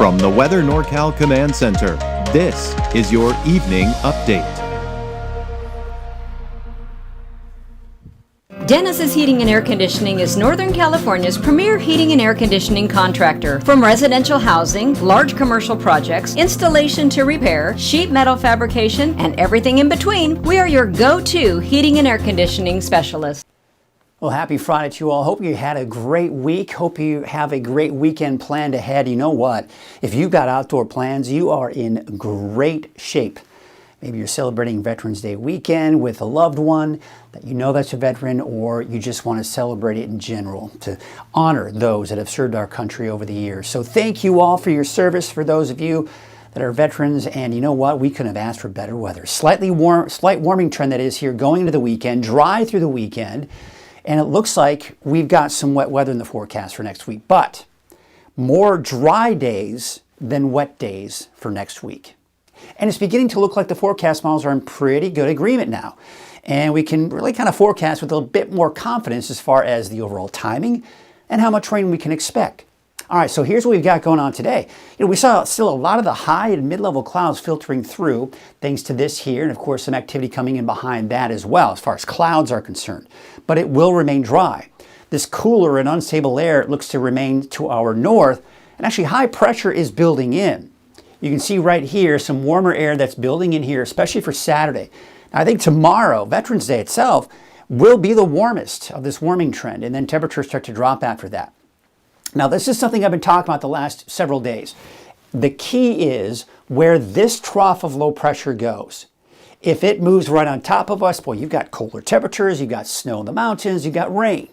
From the Weather NorCal Command Center, this is your evening update. Dennis's Heating and Air Conditioning is Northern California's premier heating and air conditioning contractor. From residential housing, large commercial projects, installation to repair, sheet metal fabrication, and everything in between, we are your go-to heating and air conditioning specialist. Well, happy Friday to you all. Hope you had a great week. Hope you have a great weekend planned ahead. You know what? If you've got outdoor plans, you are in great shape. Maybe you're celebrating Veterans Day weekend with a loved one that you know that's a veteran, or you just want to celebrate it in general to honor those that have served our country over the years. So thank you all for your service, for those of you that are veterans. And you know what? We couldn't have asked for better weather. Slight warming trend that is here going into the weekend, dry through the weekend. And it looks like we've got some wet weather in the forecast for next week, but more dry days than wet days for next week. And it's beginning to look like the forecast models are in pretty good agreement now. And we can really kind of forecast with a bit more confidence as far as the overall timing and how much rain we can expect. All right, so here's what we've got going on today. We saw still a lot of the high and mid-level clouds filtering through thanks to this here, and of course some activity coming in behind that as well as far as clouds are concerned. But it will remain dry. This cooler and unstable air looks to remain to our north, and actually high pressure is building in. You can see right here some warmer air that's building in here, especially for Saturday. Now, I think tomorrow, Veterans Day itself, will be the warmest of this warming trend, and then temperatures start to drop after that. Now, this is something I've been talking about the last several days. The key is where this trough of low pressure goes. If it moves right on top of us, boy, you've got colder temperatures, you've got snow in the mountains, you've got rain.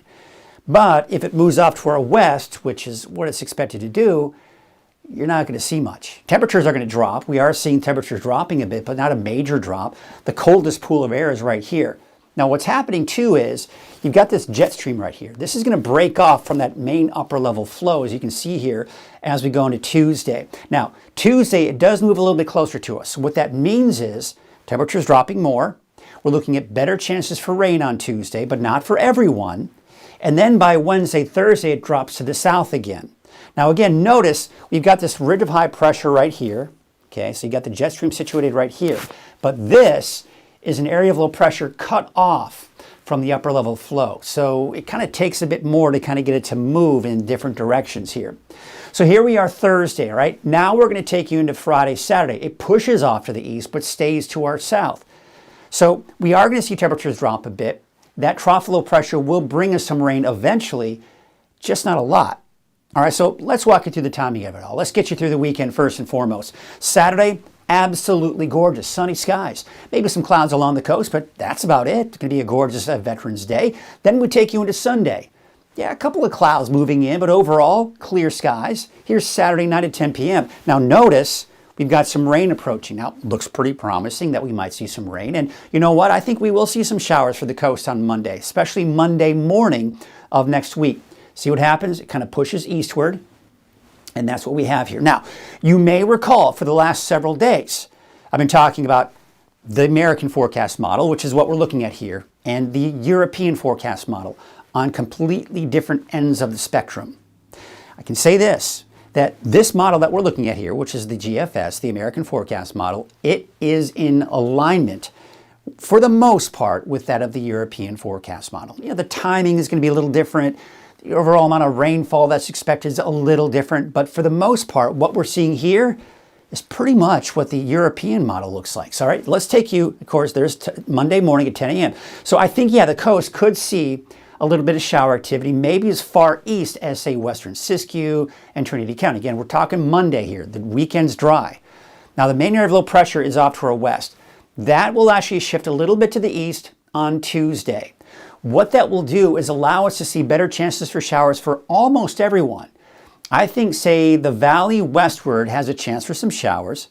But if it moves off to our west, which is what it's expected to do, you're not going to see much. Temperatures are going to drop. We are seeing temperatures dropping a bit, but not a major drop. The coldest pool of air is right here. Now, what's happening too is you've got this jet stream right here. This is going to break off from that main upper level flow, as you can see here, as we go into Tuesday. Now, Tuesday, it does move a little bit closer to us. So what that means is temperatures dropping more. We're looking at better chances for rain on Tuesday, but not for everyone. And then by Wednesday, Thursday, it drops to the south again. Now, again, notice we've got this ridge of high pressure right here. Okay, so you got the jet stream situated right here. But this is an area of low pressure cut off from the upper level flow. So it kind of takes a bit more to kind of get it to move in different directions here. So here we are Thursday, right? Now we're going to take you into Friday, Saturday. It pushes off to the east, but stays to our south. So we are going to see temperatures drop a bit. That trough of low pressure will bring us some rain eventually, just not a lot. All right, so let's walk you through the timing of it all. Let's get you through the weekend first and foremost. Saturday, absolutely gorgeous, sunny skies. Maybe some clouds along the coast, but that's about it. It's going to be a gorgeous Veterans Day. Then we take you into Sunday. Yeah, a couple of clouds moving in, but overall, clear skies. Here's Saturday night at 10 p.m. Now notice we've got some rain approaching. Now, looks pretty promising that we might see some rain. And you know what? I think we will see some showers for the coast on Monday, especially Monday morning of next week. See what happens? It kind of pushes eastward. And that's what we have here. Now, you may recall for the last several days, I've been talking about the American forecast model, which is what we're looking at here, and the European forecast model on completely different ends of the spectrum. I can say this, that this model that we're looking at here, which is the GFS, the American forecast model, it is in alignment for the most part with that of the European forecast model. You know, the timing is going to be a little different. The overall amount of rainfall that's expected is a little different, but for the most part, what we're seeing here is pretty much what the European model looks like. So, all right, let's take you, of course, there's Monday morning at 10 a.m. So I think, yeah, the coast could see a little bit of shower activity, maybe as far east as, say, western Siskiyou and Trinity County. Again, we're talking Monday here. The weekend's dry. Now, the main area of low pressure is off to our west. That will actually shift a little bit to the east on Tuesday. What that will do is allow us to see better chances for showers for almost everyone. I think, say, the valley westward has a chance for some showers,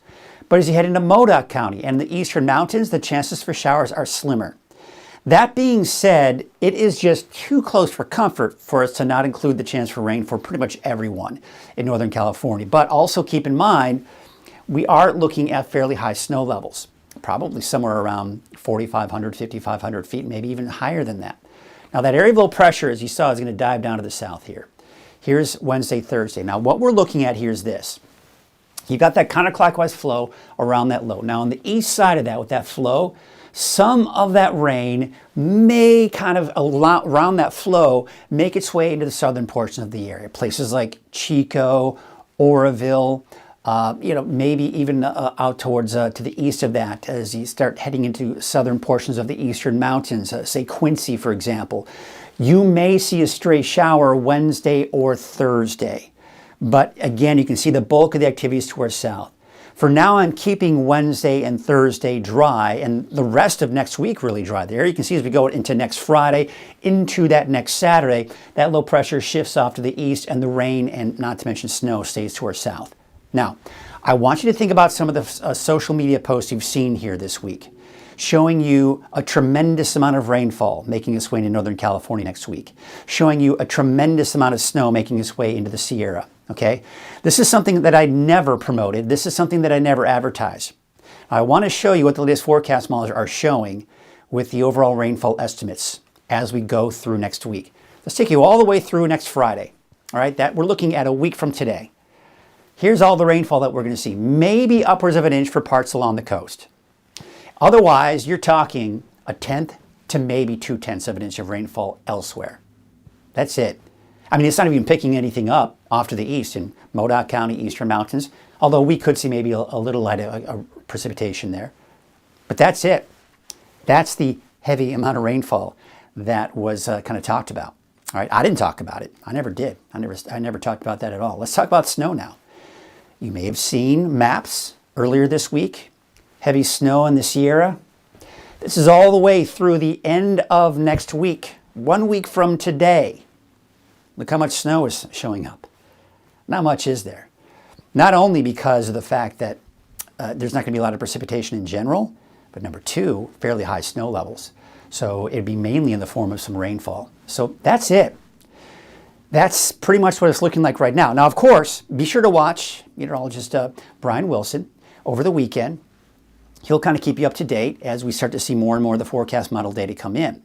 but as you head into Modoc County and the eastern mountains, the chances for showers are slimmer. That being said, it is just too close for comfort for us to not include the chance for rain for pretty much everyone in Northern California. But also keep in mind, we are looking at fairly high snow levels, probably somewhere around 4,500, 5,500 feet, maybe even higher than that. Now that area of low pressure, as you saw, is going to dive down to the south here. Here's Wednesday, Thursday. Now what we're looking at here is this. You got that counterclockwise flow around that low. Now on the east side of that, with that flow, some of that rain may kind of around that flow make its way into the southern portion of the area. Places like Chico, Oroville, maybe even out towards to the east of that as you start heading into southern portions of the eastern mountains, say Quincy, for example. You may see a stray shower Wednesday or Thursday. But again, you can see the bulk of the activities towards south. For now, I'm keeping Wednesday and Thursday dry and the rest of next week really dry. There you can see as we go into next Friday, into that next Saturday, that low pressure shifts off to the east and the rain, and not to mention snow, stays towards south. Now, I want you to think about some of the social media posts you've seen here this week, showing you a tremendous amount of rainfall making its way into Northern California next week, showing you a tremendous amount of snow making its way into the Sierra. Okay, this is something that I never promoted. This is something that I never advertise. I want to show you what the latest forecast models are showing with the overall rainfall estimates as we go through next week. Let's take you all the way through next Friday. All right, that we're looking at a week from today. Here's all the rainfall that we're going to see. Maybe upwards of an inch for parts along the coast. Otherwise, you're talking a tenth to maybe 2/10 of an inch of rainfall elsewhere. That's it. I mean, it's not even picking anything up off to the east in Modoc County, Eastern Mountains, although we could see maybe a little light precipitation there. But that's it. That's the heavy amount of rainfall that was kind of talked about. All right, I didn't talk about it. I never did. I never talked about that at all. Let's talk about snow now. You may have seen maps earlier this week. Heavy snow in the Sierra. This is all the way through the end of next week. 1 week from today. Look how much snow is showing up. Not much is there. Not only because of the fact that there's not going to be a lot of precipitation in general, but number two, fairly high snow levels. So it'd be mainly in the form of some rainfall. So that's it. That's pretty much what it's looking like right now. Now, of course, be sure to watch meteorologist Brian Wilson over the weekend. He'll kind of keep you up to date as we start to see more and more of the forecast model data come in.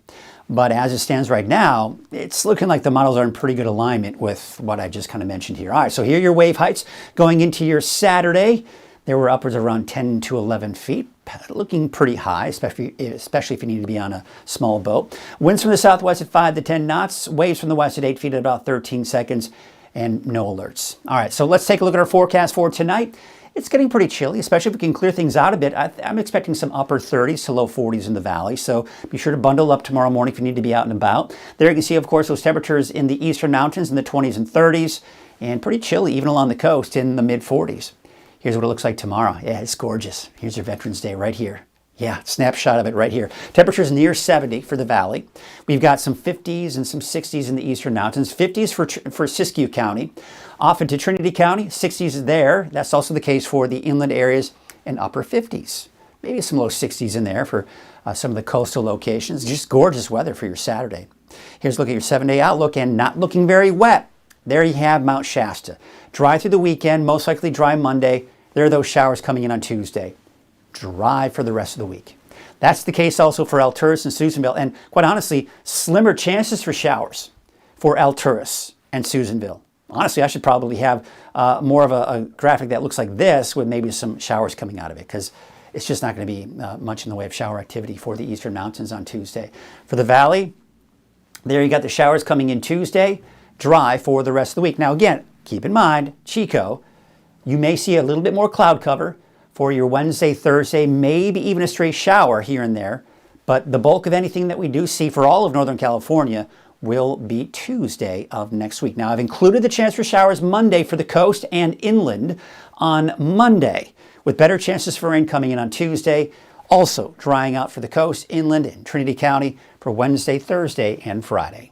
But as it stands right now, it's looking like the models are in pretty good alignment with what I just kind of mentioned here. All right, so here are your wave heights going into your Saturday. There were upwards of around 10 to 11 feet, looking pretty high, especially if you need to be on a small boat. Winds from the southwest at 5 to 10 knots, waves from the west at 8 feet at about 13 seconds, and no alerts. All right, so let's take a look at our forecast for tonight. It's getting pretty chilly, especially if we can clear things out a bit. I'm expecting some upper 30s to low 40s in the valley, so be sure to bundle up tomorrow morning if you need to be out and about. There you can see, of course, those temperatures in the eastern mountains in the 20s and 30s, and pretty chilly even along the coast in the mid-40s. Here's what it looks like tomorrow. Yeah, it's gorgeous. Here's your Veterans Day right here. Yeah, snapshot of it right here. Temperatures near 70 for the valley. We've got some 50s and some 60s in the eastern mountains. 50s for Siskiyou County. Off into Trinity County, 60s there. That's also the case for the inland areas, and upper 50s. Maybe some low 60s in there for some of the coastal locations. Just gorgeous weather for your Saturday. Here's a look at your 7-day outlook, and not looking very wet. There you have Mount Shasta. Dry through the weekend, most likely dry Monday. There are those showers coming in on Tuesday. Dry for the rest of the week. That's the case also for Alturas and Susanville, and quite honestly, slimmer chances for showers for Alturas and Susanville. Honestly, I should probably have more of a graphic that looks like this with maybe some showers coming out of it, because it's just not going to be much in the way of shower activity for the eastern mountains on Tuesday. For the valley, there you got the showers coming in Tuesday, dry for the rest of the week. Now again, keep in mind, Chico, you may see a little bit more cloud cover for your Wednesday, Thursday, maybe even a stray shower here and there. But the bulk of anything that we do see for all of Northern California will be Tuesday of next week. Now, I've included the chance for showers Monday for the coast and inland on Monday, with better chances for rain coming in on Tuesday. Also drying out for the coast, inland, and Trinity County for Wednesday, Thursday, and Friday.